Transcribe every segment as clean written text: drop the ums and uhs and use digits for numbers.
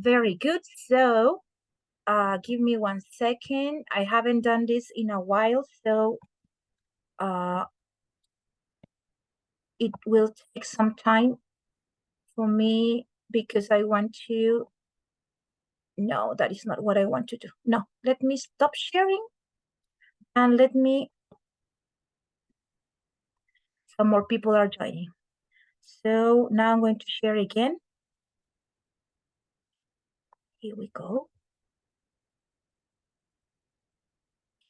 Very good. So give me 1 second. I haven't done this in a while, so it will take some time for me because I want to. No, that is not what I want to do. No, let me stop sharing and let me. Some more people are joining. So now I'm going to share again. Here we go.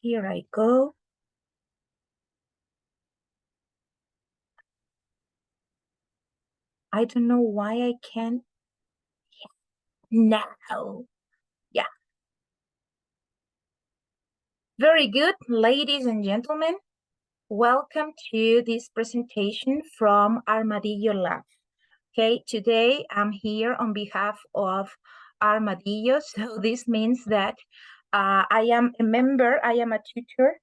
Here I go. I don't know why I can't. Now. Yeah. Very good, ladies and gentlemen. Welcome to this presentation from Armadillo Lab. Okay, today I'm here on behalf of Armadillo. So this means that I am a member, I am a tutor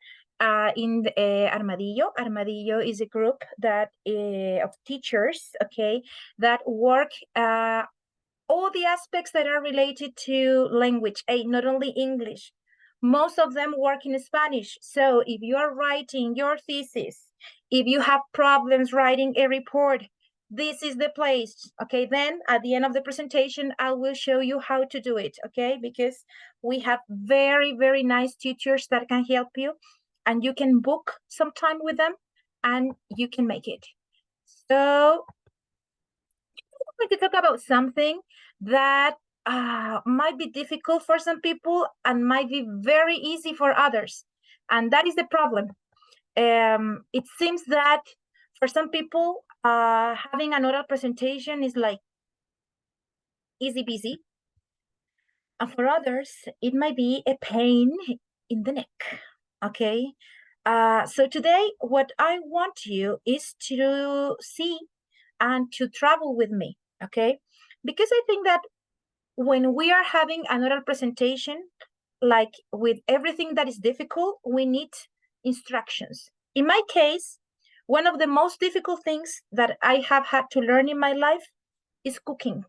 in the, Armadillo. Armadillo is a group that of teachers, okay, that work all the aspects that are related to language, not only English. Most of them work in Spanish. So if you are writing your thesis, if you have problems writing a report, this is the place, okay? Then at the end of the presentation, I will show you how to do it, okay? Because we have very, very nice teachers that can help you, and you can book some time with them and you can make it. So I'm going to talk about something that might be difficult for some people and might be very easy for others. And that is the problem. It seems that for some people, having an oral presentation is like easy peasy. And for others, it might be a pain in the neck, okay? So today, what I want you is to see and to travel with me, okay? Because I think that when we are having an oral presentation, like with everything that is difficult, we need instructions. In my case, one of the most difficult things that I have had to learn in my life is cooking.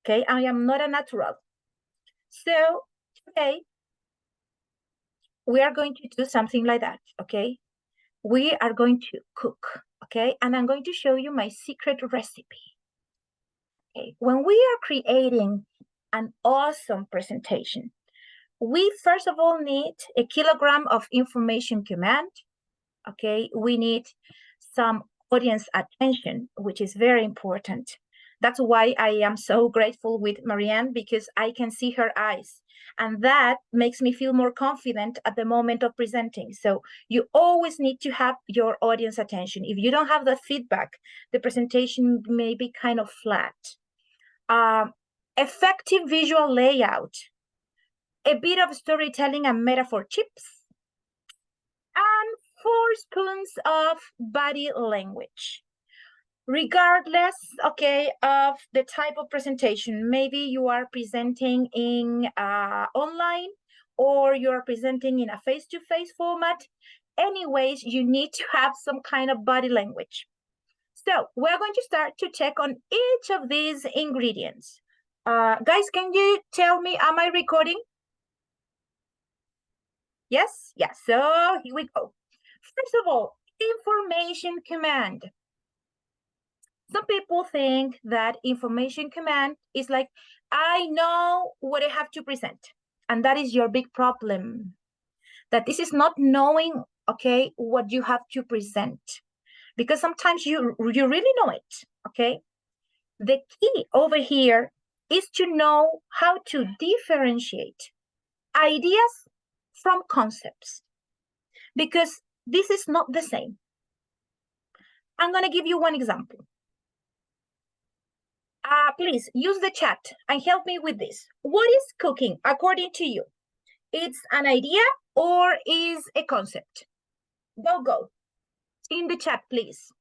Okay, I am not a natural. So today, we are going to do something like that, okay? We are going to cook, okay? And I'm going to show you my secret recipe. Okay, when we are creating an awesome presentation, we first of all need a kilogram of information command. Okay, we need some audience attention, which is very important. That's why I am so grateful with Marianne, because I can see her eyes, and that makes me feel more confident at the moment of presenting. So you always need to have your audience attention. If you don't have the feedback, the presentation may be kind of flat. Effective visual layout, a bit of storytelling and metaphor chips, and 4 spoons of body language. Regardless, okay, of the type of presentation, maybe you are presenting in online or you're presenting in a face-to-face format. Anyways, you need to have some kind of body language. So we're going to start to check on each of these ingredients. Guys, can you tell me, am I recording? Yes? Yes. So here we go. First of all, information command. Some people think that information command is like, I know what I have to present. And that is your big problem. That this is not knowing, okay, what you have to present. Because sometimes you really know it, okay? The key over here is to know how to differentiate ideas from concepts, because this is not the same. I'm going to give you one example. Please use the chat and help me with this. What is cooking according to you? It's an idea or is a concept? Go. In the chat, please.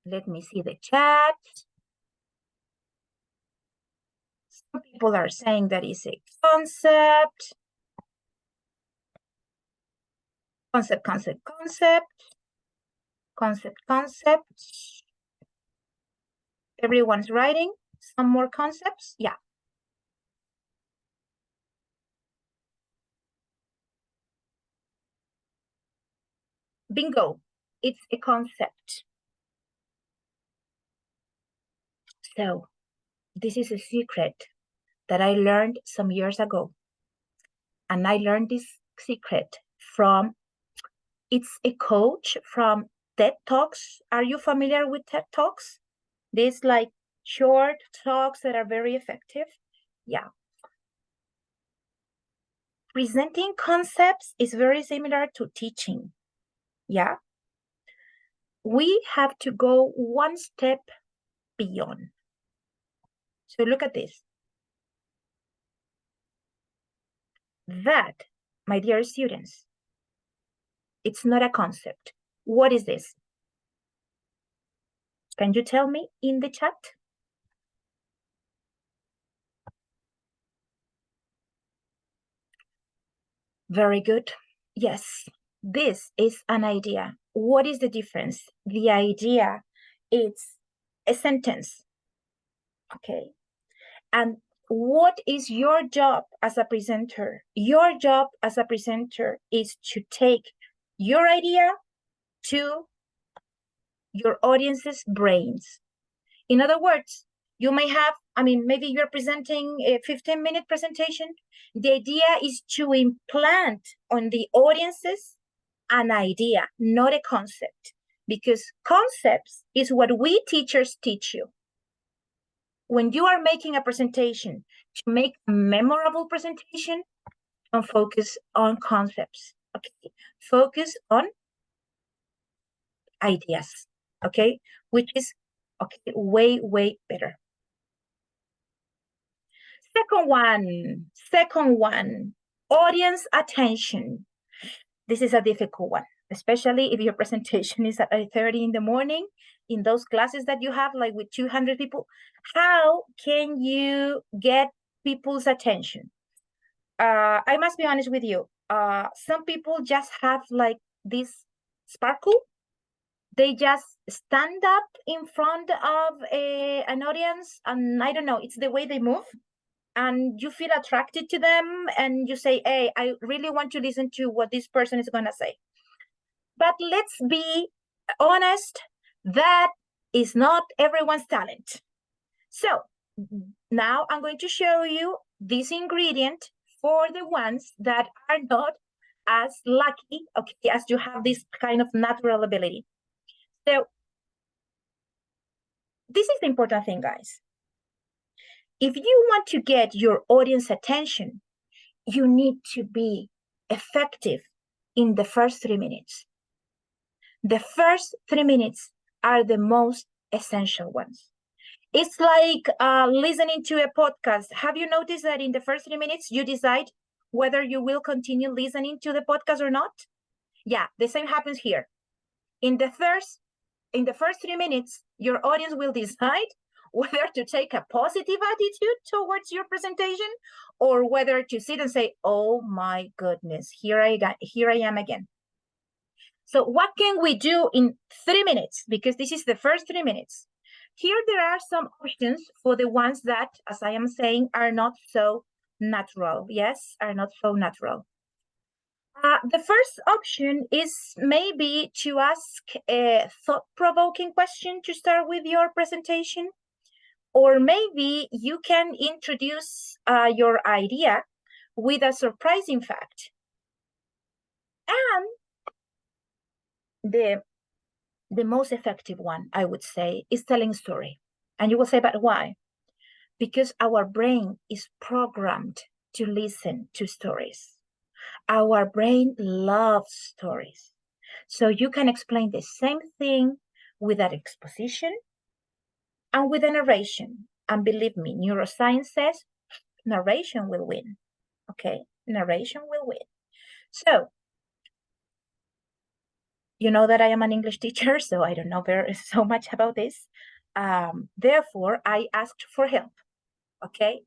Let me see the chat. Some people are saying that is a concept. Concept. Everyone's writing some more concepts? Yeah. Bingo. It's a concept. So this is a secret that I learned some years ago. And I learned this secret from, it's a coach from TED Talks. Are you familiar with TED Talks? These like short talks that are very effective. Yeah. Presenting concepts is very similar to teaching. Yeah. We have to go one step beyond. So look at this. That, my dear students, it's not a concept. What is this? Can you tell me in the chat? Very good. Yes, this is an idea. What is the difference? The idea is a sentence, okay? And what is your job as a presenter? Your job as a presenter is to take your idea to your audience's brains. In other words, you may have, maybe you're presenting a 15-minute presentation. The idea is to implant on the audiences an idea, not a concept, because concepts is what we teachers teach you. When you are making a presentation, to make a memorable presentation, don't focus on concepts, okay? Focus on ideas, okay? Which is, okay, way, way better. Second one, audience attention. This is a difficult one, especially if your presentation is at 8:30 in the morning, in those classes that you have, like with 200 people. How can you get people's attention? I must be honest with you. Some people just have like this sparkle. They just stand up in front of an audience, and I don't know, it's the way they move. And you feel attracted to them, and you say, hey, I really want to listen to what this person is going to say. But let's be honest, that is not everyone's talent. So now I'm going to show you this ingredient for the ones that are not as lucky, okay, as you have this kind of natural ability. So this is the important thing, guys. If you want to get your audience attention, you need to be effective in the first 3 minutes. The first 3 minutes are the most essential ones. It's like listening to a podcast. Have you noticed that in the first 3 minutes, you decide whether you will continue listening to the podcast or not? Yeah, the same happens here. In the first 3 minutes, your audience will decide whether to take a positive attitude towards your presentation or whether to sit and say, oh my goodness, here I am again. So what can we do in 3 minutes? Because this is the first 3 minutes. Here there are some options for the ones that, as I am saying, are not so natural. Yes, are not so natural. The first option is maybe to ask a thought-provoking question to start with your presentation. Or maybe you can introduce your idea with a surprising fact. And the most effective one, I would say, is telling a story. And you will say, but why? Because our brain is programmed to listen to stories. Our brain loves stories. So you can explain the same thing with that exposition and with a narration. And believe me, neuroscience says narration will win. Okay, narration will win. So, you know that I am an English teacher, so I don't know so much about this. Therefore, I asked for help. Okay,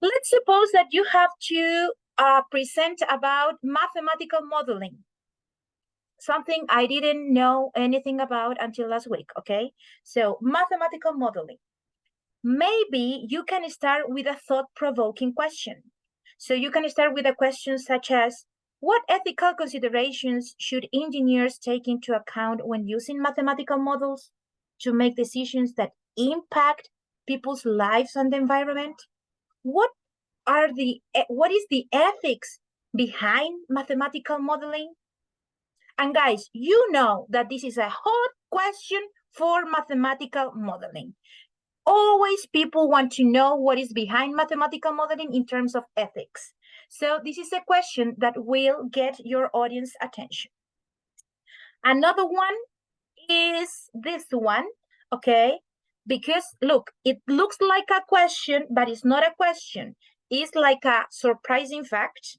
let's suppose that you have to present about mathematical modeling. something I didn't know anything about until last week, okay? So mathematical modeling. Maybe you can start with a thought-provoking question. So you can start with a question such as, what ethical considerations should engineers take into account when using mathematical models to make decisions that impact people's lives and the environment? What is the ethics behind mathematical modeling? And guys, you know that this is a hot question for mathematical modeling. Always people want to know what is behind mathematical modeling in terms of ethics. So this is a question that will get your audience attention. Another one is this one, okay? Because look, it looks like a question, but it's not a question. It's like a surprising fact.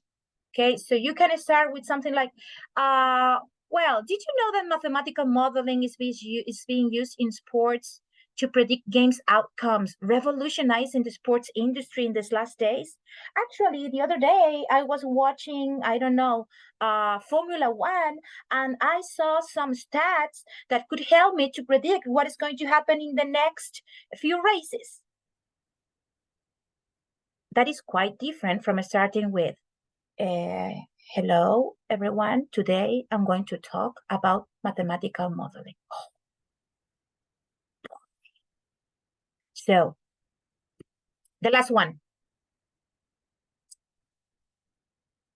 Okay, so you can start with something like, well, did you know that mathematical modeling is being used in sports to predict games outcomes, revolutionizing the sports industry in these last days? Actually, the other day I was watching, I don't know, Formula One, and I saw some stats that could help me to predict what is going to happen in the next few races. That is quite different from starting with, hello, everyone. Today, I'm going to talk about mathematical modeling. So, the last one.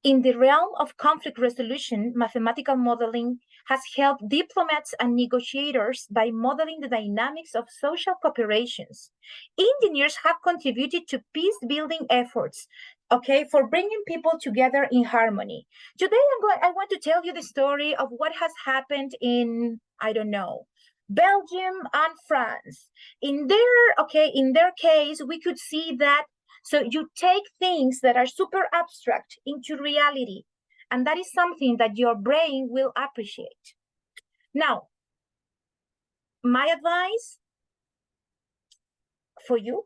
In the realm of conflict resolution, mathematical modeling has helped diplomats and negotiators by modeling the dynamics of social cooperations. Engineers have contributed to peace-building efforts, okay, for bringing people together in harmony. Today, I want to tell you the story of what has happened in, I don't know, Belgium and France. In their case, we could see that. So you take things that are super abstract into reality, and that is something that your brain will appreciate. Now, my advice for you,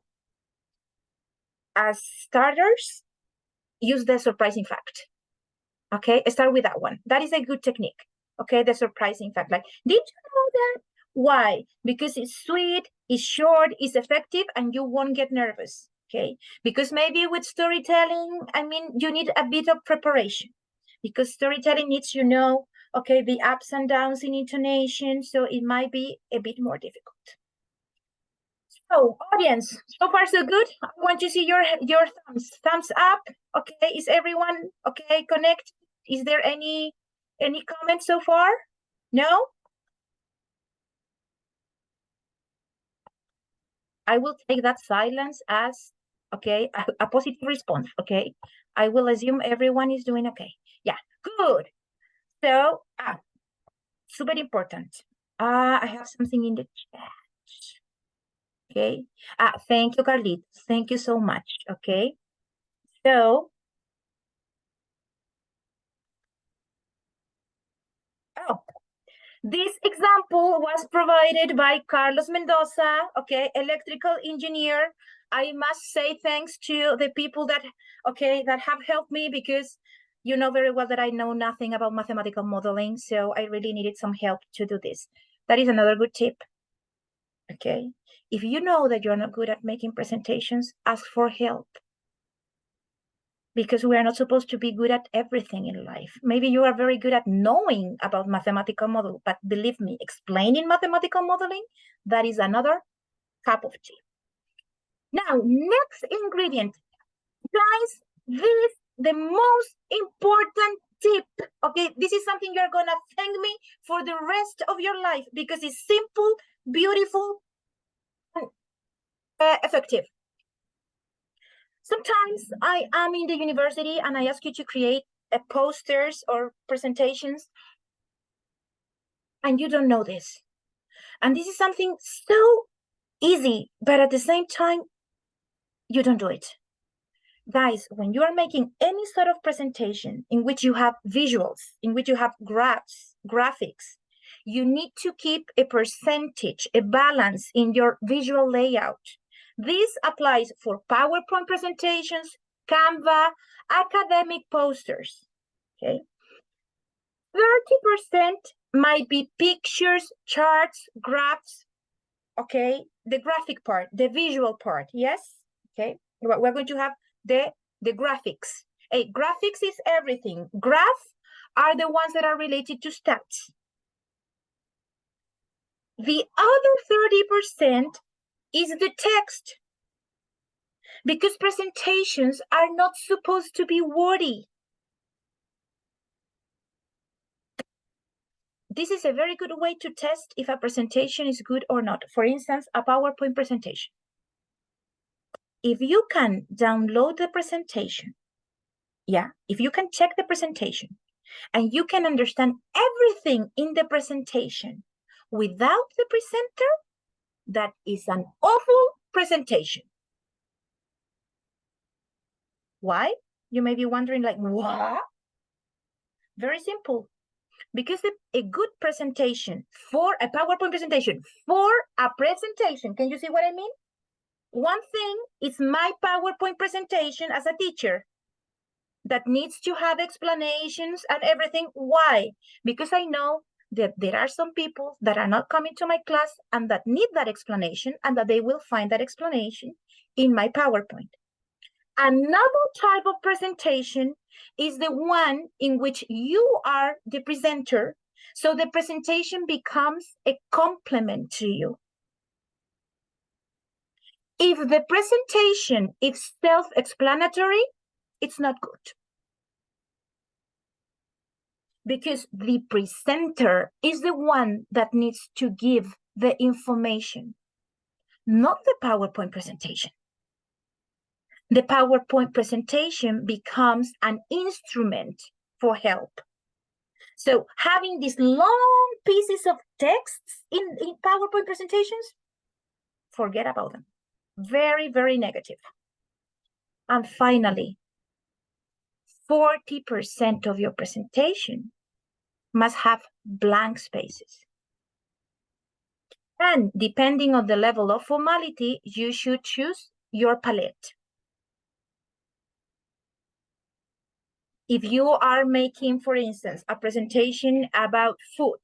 as starters, use the surprising fact. Okay, start with that one. That is a good technique. Okay, the surprising fact. Like, did you know that? Why? Because it's sweet, it's short, it's effective, and you won't get nervous. Okay, because maybe with storytelling, I mean, you need a bit of preparation, because storytelling needs, okay, the ups and downs in intonation, so it might be a bit more difficult. So, audience, so far so good. I want to see your thumbs up. Okay, is everyone okay? Connect. Is there any comments so far? No? I will take that silence as, okay, a positive response, okay? I will assume everyone is doing okay. Yeah, good. So, super important. I have something in the chat. Okay. Thank you, Carlitos. Thank you so much, okay? So, this example was provided by Carlos Mendoza, okay, electrical engineer. I must say thanks to the people that have helped me, because you know very well that I know nothing about mathematical modeling, so I really needed some help to do this. That is another good tip, okay? If you know that you're not good at making presentations, ask for help, because we are not supposed to be good at everything in life. Maybe you are very good at knowing about mathematical model, but believe me, explaining mathematical modeling, that is another cup of tea. Now, next ingredient. Guys, this the most important tip, okay? This is something you're gonna thank me for the rest of your life, because it's simple, beautiful, and effective. Sometimes I am in the university and I ask you to create posters or presentations, and you don't know this. And this is something so easy, but at the same time, you don't do it. Guys, when you are making any sort of presentation in which you have visuals, in which you have graphs, graphics, you need to keep a percentage, a balance in your visual layout. This applies for PowerPoint presentations, Canva, academic posters, okay? 30% might be pictures, charts, graphs, okay? The graphic part, the visual part, yes? Okay, we're going to have the graphics. Hey, graphics is everything. Graphs are the ones that are related to stats. The other 30% is the text, because presentations are not supposed to be wordy. This is a very good way to test if a presentation is good or not. For instance, a PowerPoint presentation. If you can download the presentation, if you can check the presentation and you can understand everything in the presentation without the presenter, that is an awful presentation. Why? You may be wondering, like, what? Very simple. Because a good presentation for a PowerPoint presentation, for a presentation, can you see what I mean? One thing is my PowerPoint presentation as a teacher that needs to have explanations and everything. Why? Because I know that there are some people that are not coming to my class and that need that explanation, and that they will find that explanation in my PowerPoint. Another type of presentation is the one in which you are the presenter, so the presentation becomes a complement to you. If the presentation is self-explanatory, it's not good. Because the presenter is the one that needs to give the information, not the PowerPoint presentation. The PowerPoint presentation becomes an instrument for help. So having these long pieces of texts in PowerPoint presentations, forget about them. Very, very negative. And finally, 40% of your presentation must have blank spaces. And depending on the level of formality, you should choose your palette. If you are making, for instance, a presentation about food,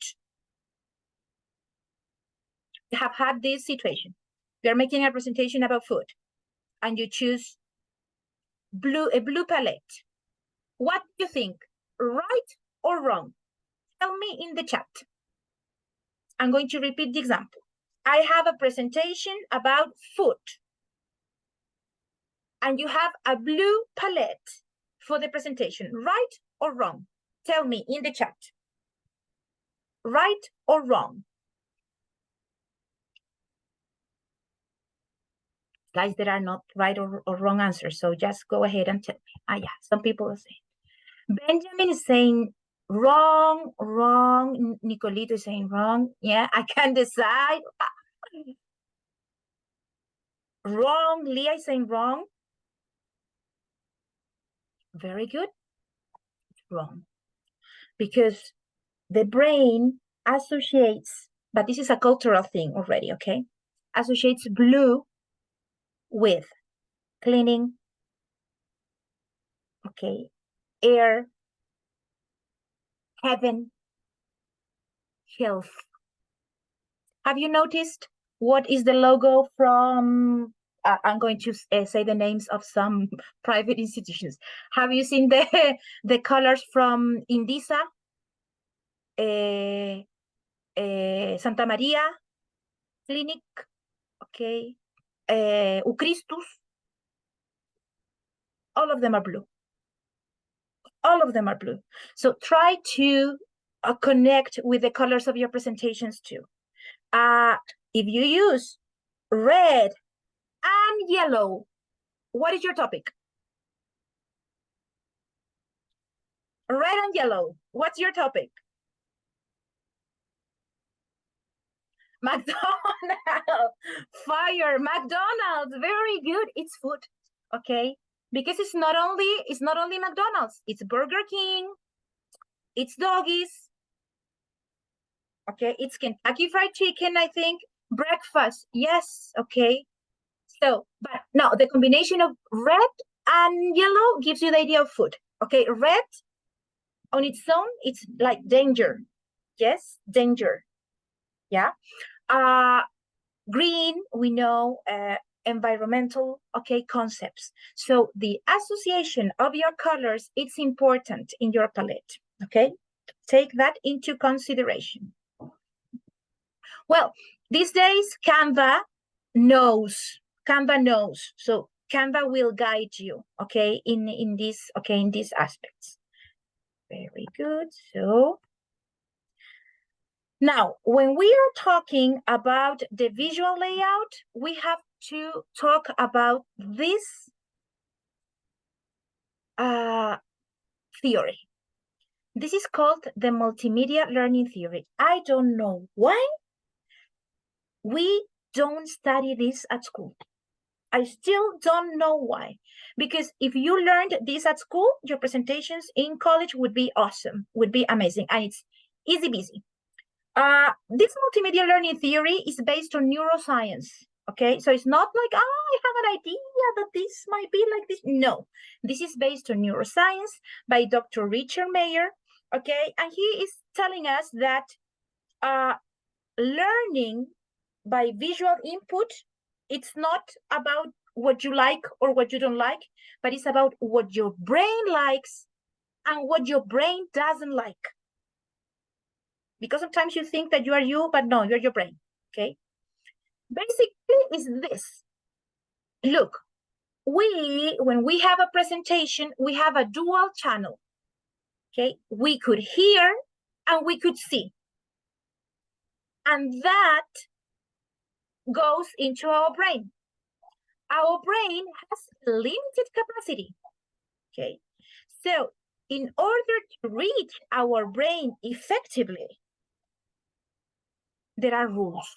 you have had this situation. You're making a presentation about food and you choose a blue palette. What do you think, right or wrong? Tell me in the chat. I'm going to repeat the example. I have a presentation about food and you have a blue palette for the presentation, right or wrong? Tell me in the chat. Right or wrong? Guys, there are not right or wrong answers, so just go ahead and tell me. Yeah, some people are saying. Benjamin is saying wrong, wrong. Nicolito is saying wrong. Yeah, I can decide. Wrong. Leah is saying wrong. Very good. Wrong. Because the brain associates, but this is a cultural thing already, okay? Associates blue with cleaning, okay, air, heaven, health. Have you noticed what is the logo from, I'm going to say the names of some private institutions. Have you seen the colors from Indisa, Santa Maria Clinic, okay, Uchristus? All of them are blue. All of them are blue. So try to connect with the colors of your presentations too. If you use red and yellow, what is your topic? Red and yellow, what's your topic? McDonald's, fire, McDonald's, very good. It's food, okay? Because it's not only McDonald's, it's Burger King, it's Doggies, okay? It's Kentucky Fried Chicken, I think. Breakfast, yes, okay? So, but no, the combination of red and yellow gives you the idea of food, okay? Red, On its own, it's like danger. Yes, danger. Yeah. Green, we know, environmental, okay, concepts. So the association of your colors, it's important in your palette, okay? Take that into consideration. Well, these days, Canva knows. So Canva will guide you, okay, in these aspects. Very good. So now, when we are talking about the visual layout, we have to talk about this theory. This is called the multimedia learning theory. I don't know why we don't study this at school. I still don't know why. Because if you learned this at school, your presentations in college would be awesome, would be amazing, and it's easy peasy. This multimedia learning theory is based on neuroscience, okay? So it's not like, oh, I have an idea that this might be like this. No, this is based on neuroscience by Dr. Richard Mayer, okay? And he is telling us that learning by visual input, it's not about what you like or what you don't like, but it's about what your brain likes and what your brain doesn't like. Because sometimes you think that you are you, but no, you're your brain, okay? Basically, is this. Look, when we have a presentation, we have a dual channel, okay? We could hear and we could see. And that goes into our brain. Our brain has limited capacity, okay? So in order to reach our brain effectively, there are rules.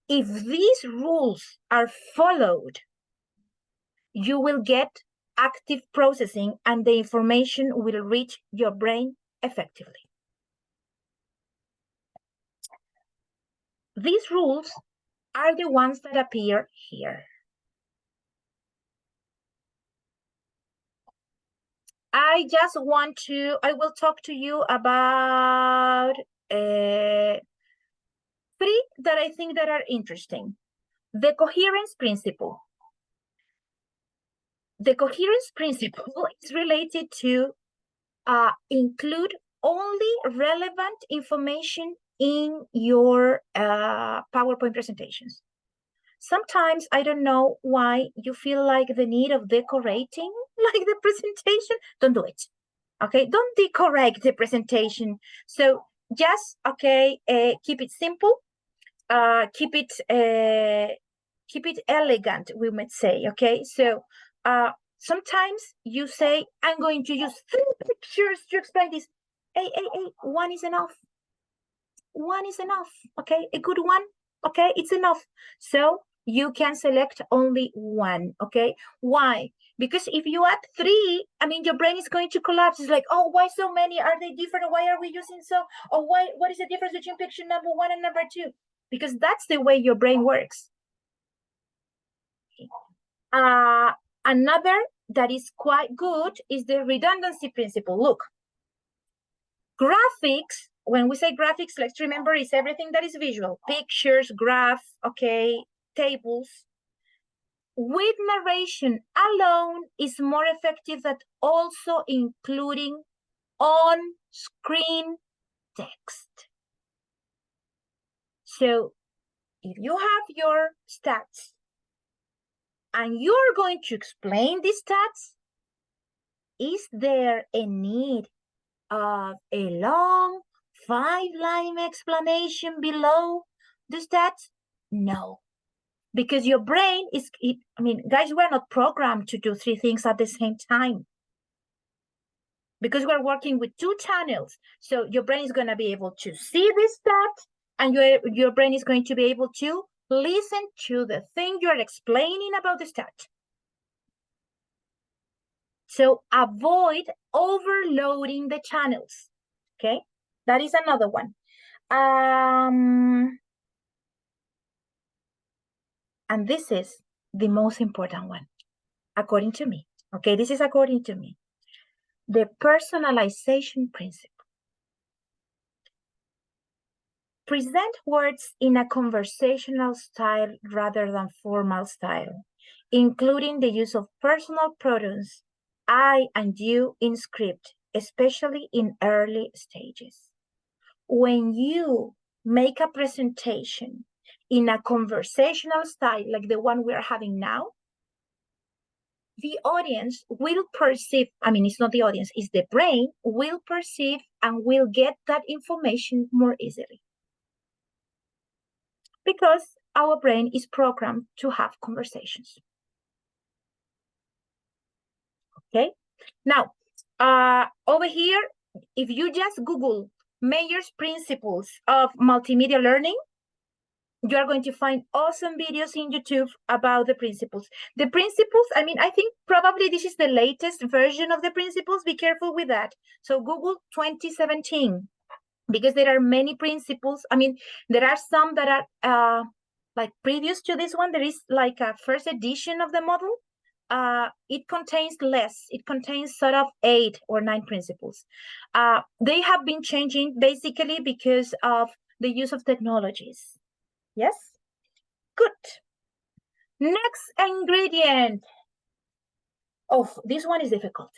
If these rules are followed, you will get active processing and the information will reach your brain effectively. These rules are the ones that appear here. I will talk to you about three that I think that are interesting. The coherence principle. The coherence principle is related to include only relevant information in your PowerPoint presentations. Sometimes, I don't know why you feel like the need of decorating like the presentation. Don't do it, okay? Don't decorate the presentation. So just, okay, keep it simple, keep it elegant, we might say, okay? So sometimes you say, I'm going to use 3 pictures to explain this. Hey, one is enough. One is enough, okay? A good one, okay? It's enough. So you can select only one, okay? Why? Because if you add 3, I mean, your brain is going to collapse. It's like, oh, why so many? Are they different? Why are we using so? Or what is the difference between picture number 1 and number 2? Because that's the way your brain works. Another that is quite good is the redundancy principle. Look, graphics, when we say graphics, let's remember it's everything that is visual. Pictures, graphs, okay, tables. With narration alone is more effective than also including on-screen text. So if you have your stats and you're going to explain these stats, is there a need of a long 5-line explanation below the stats? No, because your brain is, I mean, guys, we're not programmed to do 3 things at the same time, because we're working with 2 channels. So your brain is going to be able to see this stat, and your brain is going to be able to listen to the thing you're explaining about the stat. So avoid overloading the channels, okay? That is another one. And this is the most important one, according to me. Okay, this is according to me. the personalization principle. Present words in a conversational style rather than formal style, including the use of personal pronouns, I and you in script, especially in early stages. When you make a presentation in a conversational style like the one we're having now, the audience will perceive, it's not the audience, it's the brain, will perceive and will get that information more easily. Because our brain is programmed to have conversations. Okay, now over here, if you just Google Mayer's principles of multimedia learning, you are going to find awesome videos in YouTube about the principles. The principles, I think probably this is the latest version of the principles. Be careful with that. So Google 2017, because there are many principles. There are some that are like previous to this one. There is like a first edition of the model. It contains less. It contains sort of 8 or 9 principles. They have been changing basically because of the use of technologies. Yes? Good. Next ingredient. Oh, this one is difficult.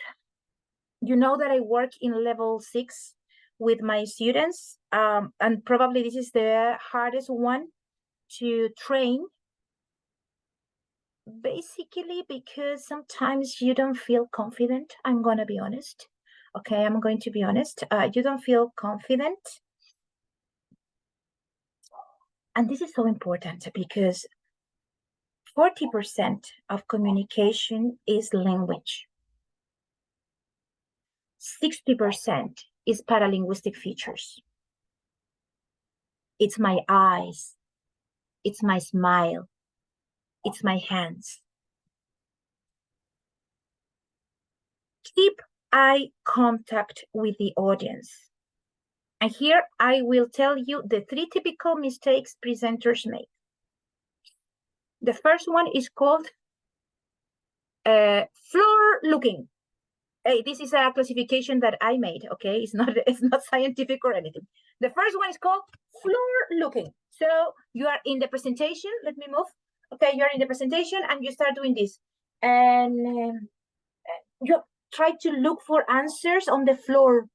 You know that I work in level 6 with my students, and probably this is the hardest one to train. Basically because sometimes you don't feel confident. I'm going to be honest. Okay, I'm going to be honest. You don't feel confident. And this is so important because 40% of communication is language. 60% is paralinguistic features. It's my eyes. It's my smile. It's my hands. Keep eye contact with the audience. And here I will tell you the 3 typical mistakes presenters make. The first one is called floor looking. Hey, this is a classification that I made, okay? It's not scientific or anything. The first one is called floor looking. So you are in the presentation. Let me move. Okay, you're in the presentation and you start doing this. And you try to look for answers on the floor.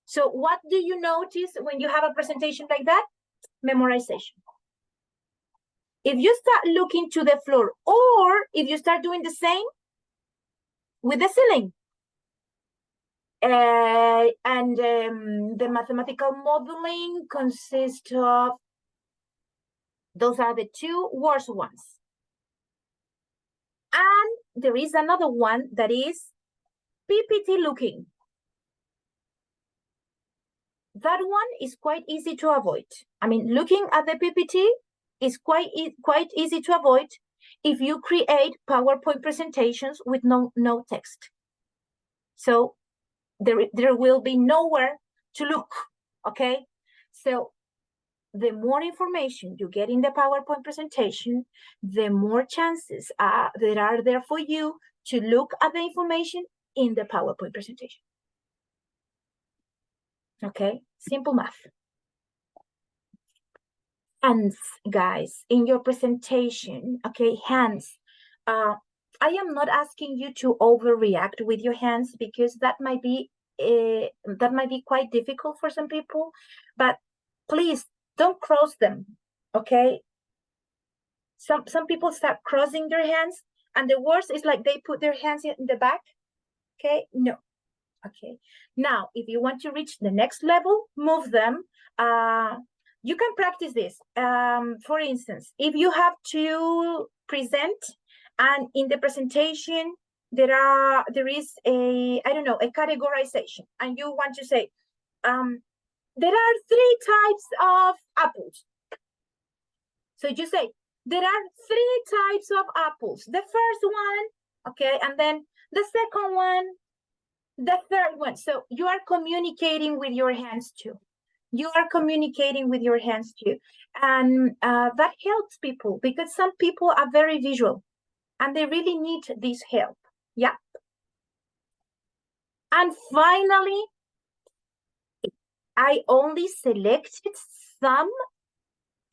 So what do you notice when you have a presentation like that? Memorization. If you start looking to the floor, or if you start doing the same with the ceiling, the mathematical modeling consists of, those are the 2 worst ones. And there is another one that is PPT looking. That one is quite easy to avoid. Looking at the PPT is quite easy to avoid if you create PowerPoint presentations with no text. So there will be nowhere to look, okay? So the more information you get in the PowerPoint presentation, the more chances there are there for you to look at the information in the PowerPoint presentation. Okay, simple math. Hands, guys, in your presentation, okay, hands. I am not asking you to overreact with your hands because that might be quite difficult for some people, but please don't cross them, okay? Some people start crossing their hands, and the worst is like they put their hands in the back, okay? No. Okay, now if you want to reach the next level, move them. You can practice this. For instance, if you have to present and in the presentation there is a categorization, and you want to say there are 3 types of apples. So you say there are 3 types of apples. The first one, okay, and then the second one, the third one. So you are communicating with your hands too. You are communicating with your hands too. And that helps people because some people are very visual and they really need this help. Yeah. And finally, I only selected some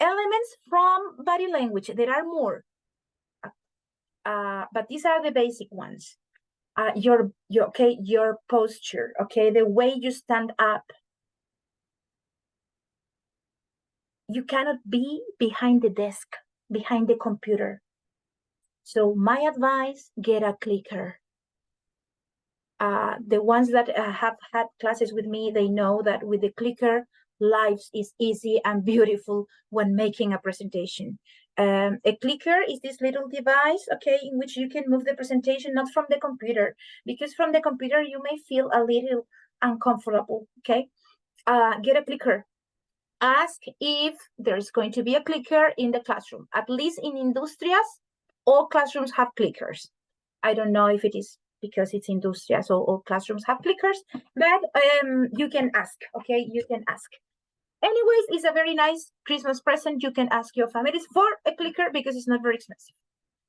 elements from body language. There are more, but these are the basic ones. Your posture, okay, the way you stand up. You cannot be behind the desk, behind the computer. So my advice, get a clicker. The ones that have had classes with me, they know that with the clicker, life is easy and beautiful when making a presentation. A clicker is this little device, okay, in which you can move the presentation, not from the computer, because from the computer you may feel a little uncomfortable, okay? Get a clicker. Ask if there's going to be a clicker in the classroom. At least in industrias, all classrooms have clickers. I don't know if it is because it's industria, so all classrooms have clickers, but you can ask, okay? You can ask. Anyways, it's a very nice Christmas present. You can ask your families for a clicker because it's not very expensive,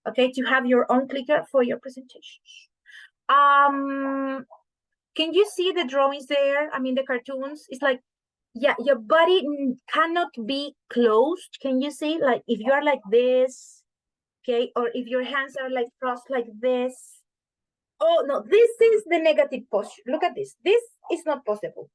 okay? To have your own clicker for your presentations. Can you see the drawings there? I mean, the cartoons. It's like, yeah, your body cannot be closed. Can you see? Like if you are like this, okay, or if your hands are like crossed like this. Oh, no, this is the negative posture. Look at this. This is not possible.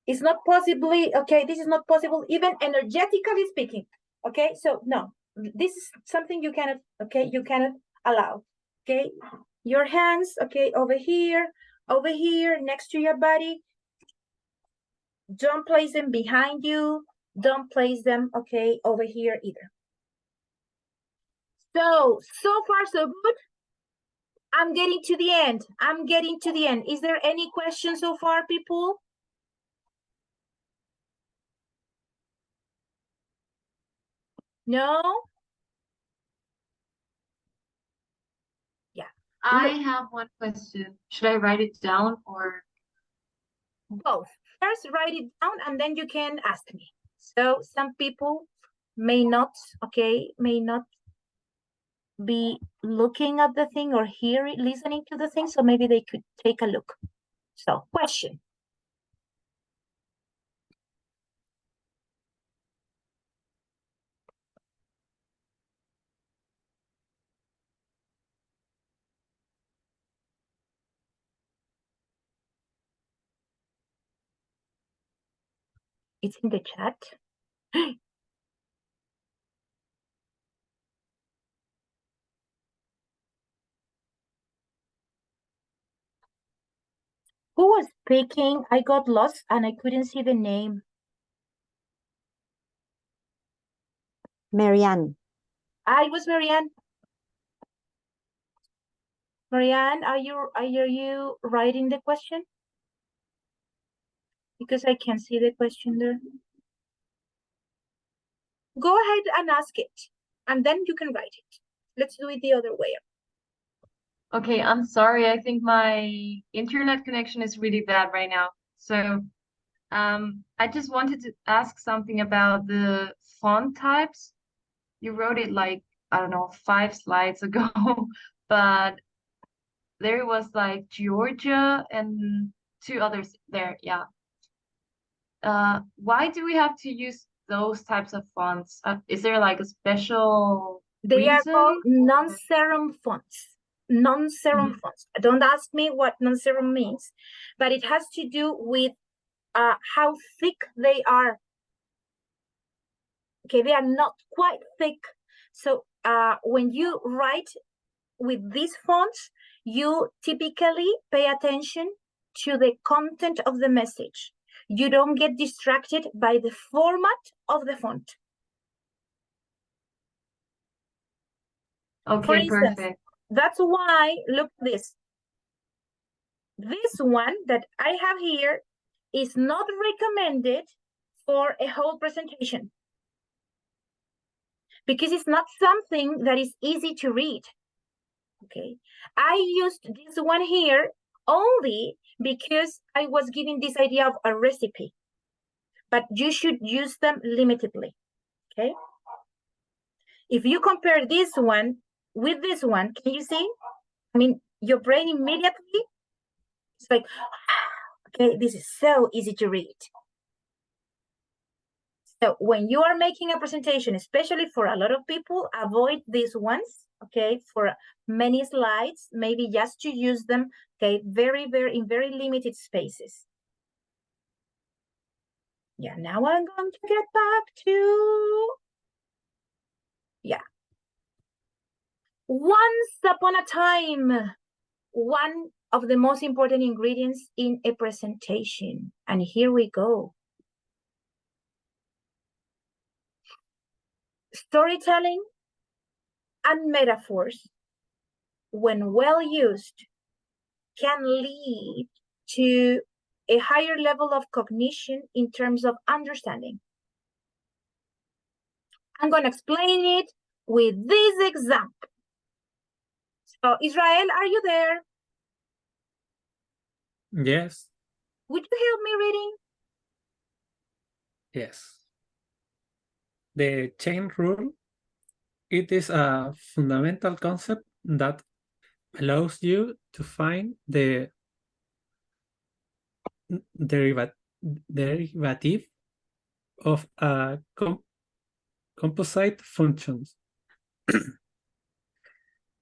It's not possibly, okay, this is not possible, even energetically speaking. Okay, so no, this is something you cannot, okay, you cannot allow. Okay, your hands, okay, over here, next to your body. Don't place them behind you. Don't place them, okay, over here either. So far, so good. I'm getting to the end. I'm getting to the end. Is there any question so far, people? No? Yeah. I have one question. Should I write it down or? Both. First, write it down and then you can ask me. So some people may not, okay, may not be looking at the thing or listening to the thing, so maybe they could take a look. So, question. It's in the chat. Who was speaking? I got lost and I couldn't see the name. Marianne. I was Marianne. Marianne, are you writing the question? Because I can see the question there. Go ahead and ask it, and then you can write it. Let's do it the other way. Okay, I'm sorry. I think my internet connection is really bad right now. So, I just wanted to ask something about the font types. You wrote it like, I don't know, 5 slides ago, but there was like Georgia and 2 others there. Yeah. Why do we have to use those types of fonts? Is there like a special They are called reason? non-serif fonts. Non-serif fonts. Don't ask me what non-serif means, but it has to do with how thick they are. Okay, they are not quite thick. So when you write with these fonts, you typically pay attention to the content of the message. You don't get distracted by the format of the font. Okay, For instance, perfect. that's why, look at this. This one that I have here is not recommended for a whole presentation because it's not something that is easy to read. Okay, I used this one here only because I was giving this idea of a recipe, but you should use them limitedly. Okay, if you compare this one with this one, can you see? I mean, your brain immediately, it's like, okay, this is so easy to read. So when you are making a presentation, especially for a lot of people, avoid these ones, okay, for many slides, maybe just to use them, okay, in very limited spaces. Yeah, now I'm going to get back to, yeah. Once upon a time, one of the most important ingredients in a presentation, and here we go. Storytelling and metaphors, when well used, can lead to a higher level of cognition in terms of understanding. I'm going to explain it with this example. So, Israel, are you there? Yes. Would you help me reading? Yes. The chain rule, it is a fundamental concept that allows you to find the derivative of a composite functions.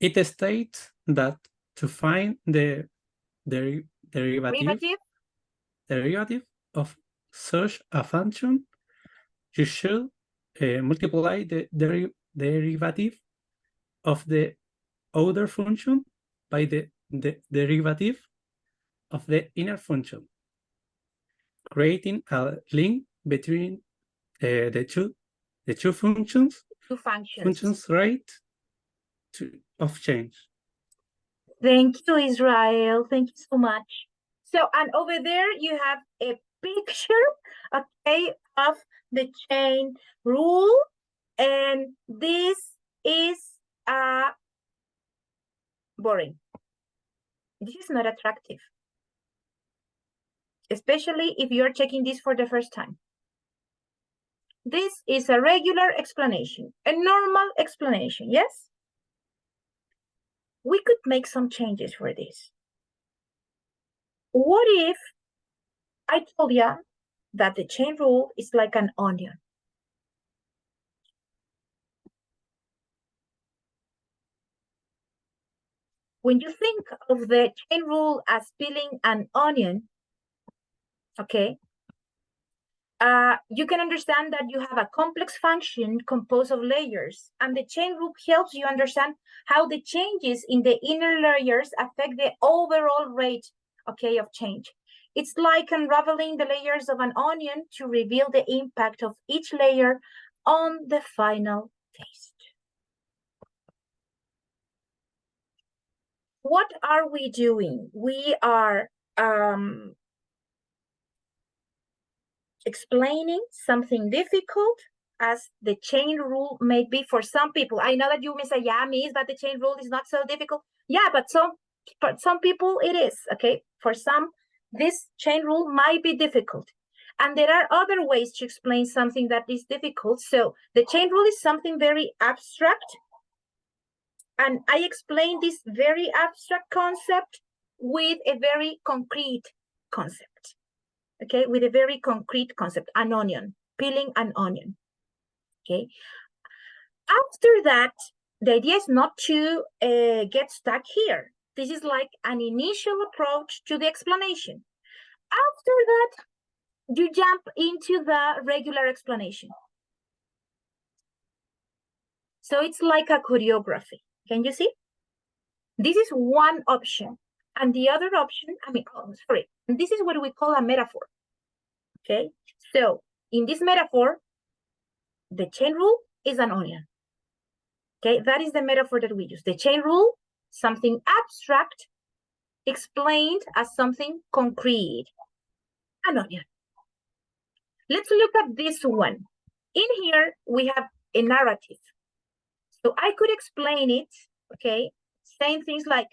It states that to find the derivative of such a function, you should multiply the derivative of the outer function by the derivative of the inner function, creating a link between the two functions. Functions rate of change. Thank you, Israel. Thank you so much. So, and over there you have a picture, okay, of the chain rule, and this is boring. This is not attractive, especially if you're checking this for the first time. This is a regular explanation, a normal explanation, yes? We could make some changes for this. What if I told you that the chain rule is like an onion? When you think of the chain rule as peeling an onion, okay, you can understand that you have a complex function composed of layers, and the chain rule helps you understand how the changes in the inner layers affect the overall rate, okay, of change. It's like unraveling the layers of an onion to reveal the impact of each layer on the final taste. What are we doing? We are explaining something difficult as the chain rule may be for some people. I know that you may say, yeah, Miss, but the chain rule is not so difficult. Yeah, but some people it is, okay? For some, this chain rule might be difficult. And there are other ways to explain something that is difficult. So the chain rule is something very abstract. And I explain this very abstract concept with a very concrete concept. Okay, with a very concrete concept, an onion, peeling an onion. Okay. After that, the idea is not to get stuck here. This is like an initial approach to the explanation. After that, you jump into the regular explanation. So it's like a choreography. Can you see? This is one option. And the other option, and this is what we call a metaphor. Okay, so in this metaphor, the chain rule is an onion. Okay, that is the metaphor that we use. The chain rule, something abstract, explained as something concrete, an onion. Let's look at this one. In here, we have a narrative. So I could explain it, okay, saying things like,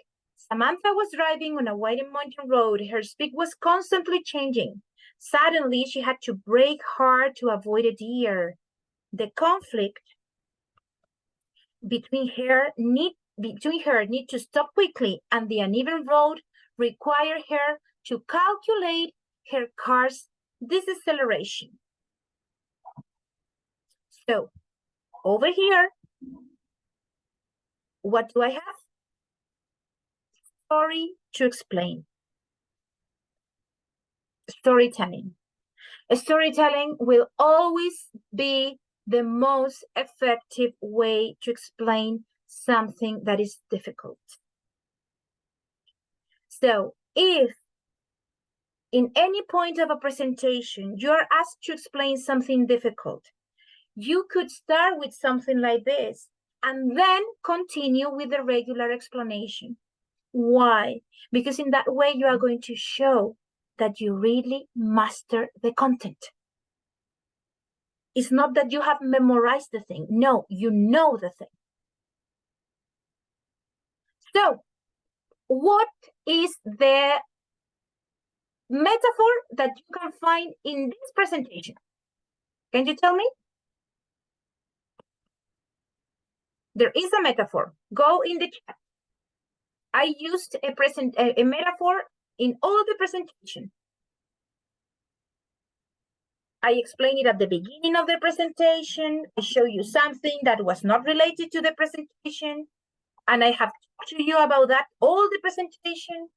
Samantha was driving on a wide mountain road. Her speed was constantly changing. Suddenly, she had to brake hard to avoid a deer. The conflict between her need between her need to stop quickly and the uneven road require her to calculate her car's deceleration. So over here, what do I have? Story to explain. Storytelling. Storytelling will always be the most effective way to explain something that is difficult. So if in any point of a presentation you're asked to explain something difficult, you could start with something like this and then continue with the regular explanation. Why? Because in that way you are going to show that you really master the content. It's not that you have memorized the thing. No, you know the thing. So, what is the metaphor that you can find in this presentation? Can you tell me? There is a metaphor. Go in the chat. I used a metaphor in all the presentation. I explained it at the beginning of the presentation. I show you something that was not related to the presentation. And I have talked to you about that all the presentation.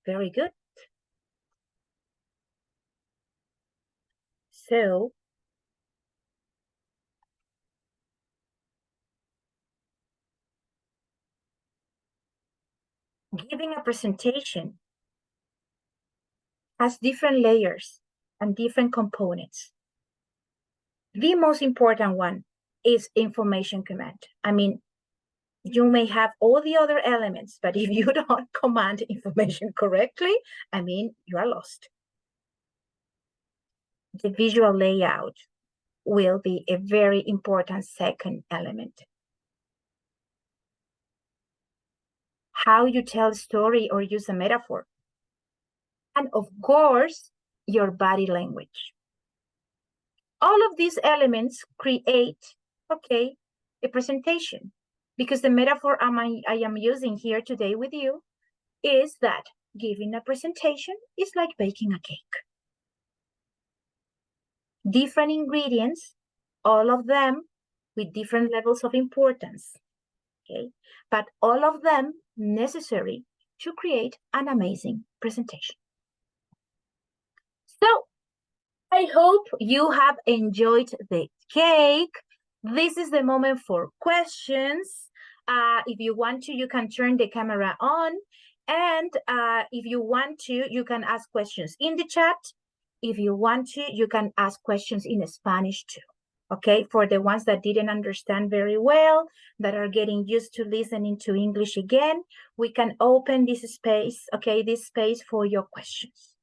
Very good. So, giving a presentation has different layers and different components. The most important one is information command. I mean, you may have all the other elements, but if you don't command information correctly, I mean, you are lost. The visual layout will be a very important second element. How you tell a story or use a metaphor. And of course, your body language. All of these elements create, okay, a presentation. Because the metaphor I am using here today with you is that giving a presentation is like baking a cake. Different ingredients, all of them with different levels of importance, okay? But all of them necessary to create an amazing presentation. So, I hope you have enjoyed the cake. This is the moment for questions. If you want to, you can turn the camera on. And if you want to, you can ask questions in the chat. If you want to, you can ask questions in Spanish too. Okay, for the ones that didn't understand very well, that are getting used to listening to English again, we can open this space, okay, this space for your questions.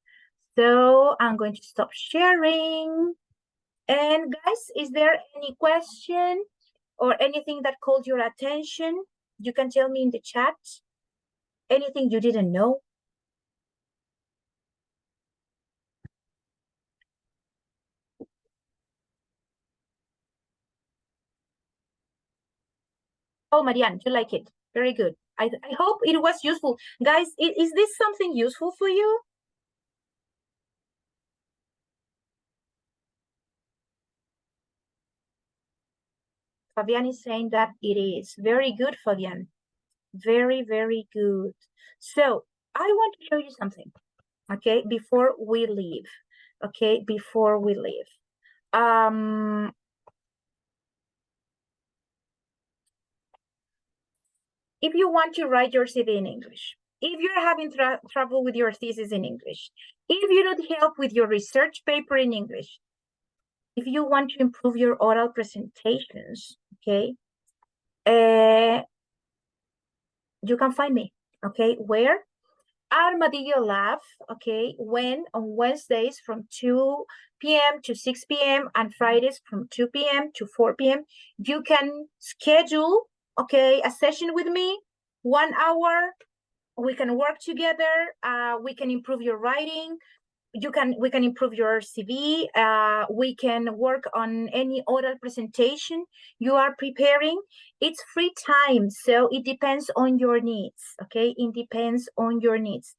So I'm going to stop sharing. And guys, is there any question or anything that called your attention? You can tell me in the chat. Anything you didn't know? Oh, Marianne, you like it. Very good. I hope it was useful. Guys, is this something useful for you? Fabian is saying that it is. Very good, Fabian. Very, very good. So I want to show you something, okay, before we leave. Okay, before we leave. If you want to write your CV in English, if you're having trouble with your thesis in English, if you need help with your research paper in English, if you want to improve your oral presentations, okay, you can find me, okay, where? Armadillo Lab, okay, when on Wednesdays from 2 p.m. to 6 p.m. and Fridays from 2 p.m. to 4 p.m. You can schedule, okay, a session with me, 1 hour. We can work together. We can improve your writing. we can improve your CV. We can work on any oral presentation you are preparing. It's free time, so it depends on your needs. Okay, it depends on your needs.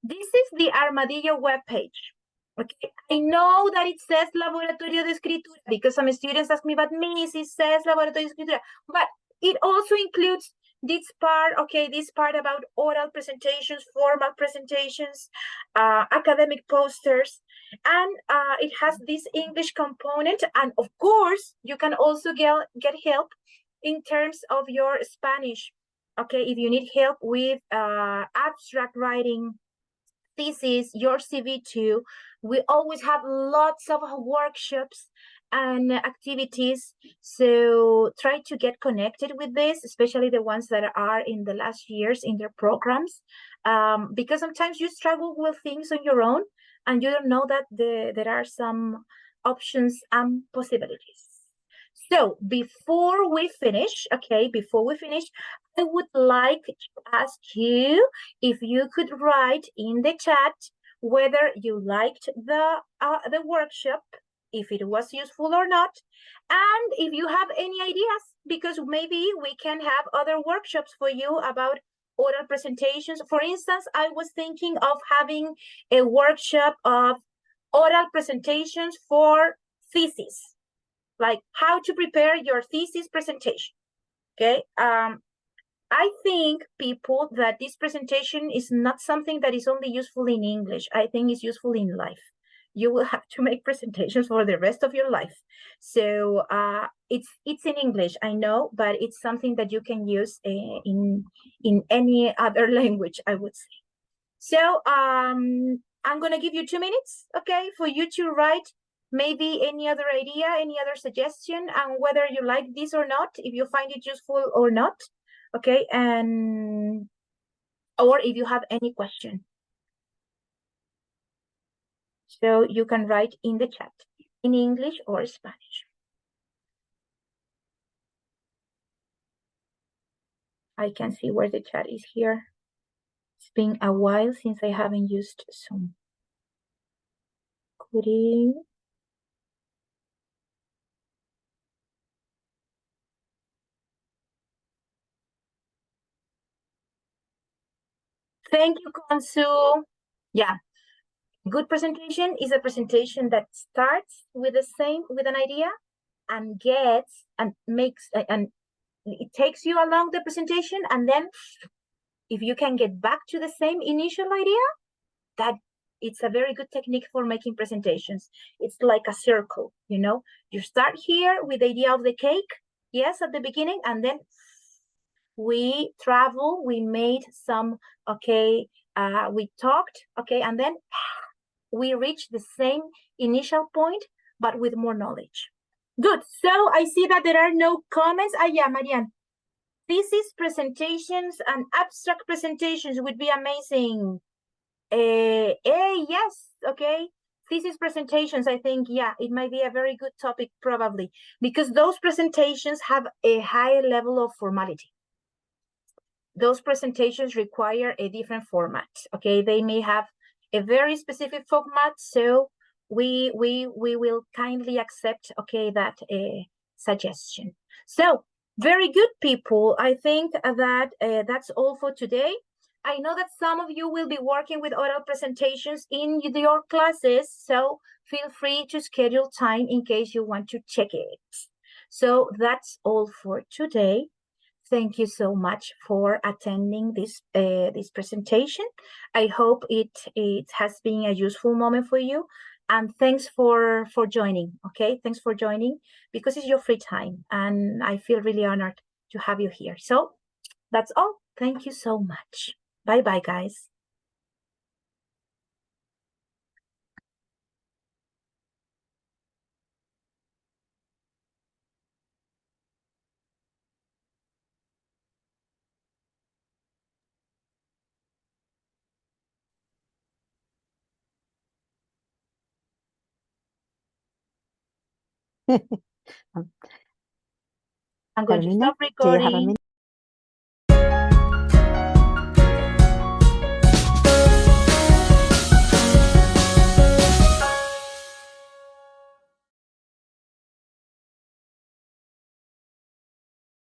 This is the Armadillo webpage. Okay, I know that it says Laboratorio de Escritura because some students ask me, but Miss, it says Laboratorio de Escritura, but it also includes this part, okay, this part about oral presentations, formal presentations, academic posters, and it has this English component. And of course, you can also get help in terms of your Spanish. Okay, if you need help with abstract writing, thesis, your CV too, we always have lots of workshops and activities, so try to get connected with this, especially the ones that are in the last years in their programs, because sometimes you struggle with things on your own and you don't know that there are some options and possibilities. So before we finish, I would like to ask you if you could write in the chat whether you liked the workshop, if it was useful or not, and if you have any ideas, because maybe we can have other workshops for you about oral presentations. For instance, I was thinking of having a workshop of oral presentations for thesis, like how to prepare your thesis presentation. Okay, I think people that this presentation is not something that is only useful in English. I think it's useful in life. You will have to make presentations for the rest of your life. So it's in English, I know, but it's something that you can use in any other language, I would say. So I'm gonna give you 2 minutes, okay, for you to write maybe any other idea, any other suggestion, and whether you like this or not, if you find it useful or not. Okay, and or if you have any question. So you can write in the chat in English or Spanish. I can see where the chat is here. It's been a while since I haven't used Zoom. Thank you, Konsu. Yeah, good presentation is a presentation that starts with an idea and gets and makes and it takes you along the presentation, and then if you can get back to the same initial idea, that it's a very good technique for making presentations. It's like a circle, you know. You start here with the idea of the cake, yes, at the beginning, and then we travel, we made some, okay, we talked, okay, and then we reach the same initial point, but with more knowledge. Good. So I see that there are no comments. Yeah, Marianne. Thesis presentations and abstract presentations would be amazing. Yes, okay. Thesis presentations, I think, yeah, it might be a very good topic probably, because those presentations have a high level of formality. Those presentations require a different format, okay? They may have a very specific format, so we will kindly accept, okay, that suggestion. So very good, people. I think that that's all for today. I know that some of you will be working with oral presentations in your classes, so feel free to schedule time in case you want to check it. So that's all for today. Thank you so much for attending this this presentation. I hope it has been a useful moment for you, and thanks for joining. Okay, thanks for joining, because it's your free time, and I feel really honored to have you here. So that's all. Thank you so much. Bye bye, guys. I'm going to stop recording.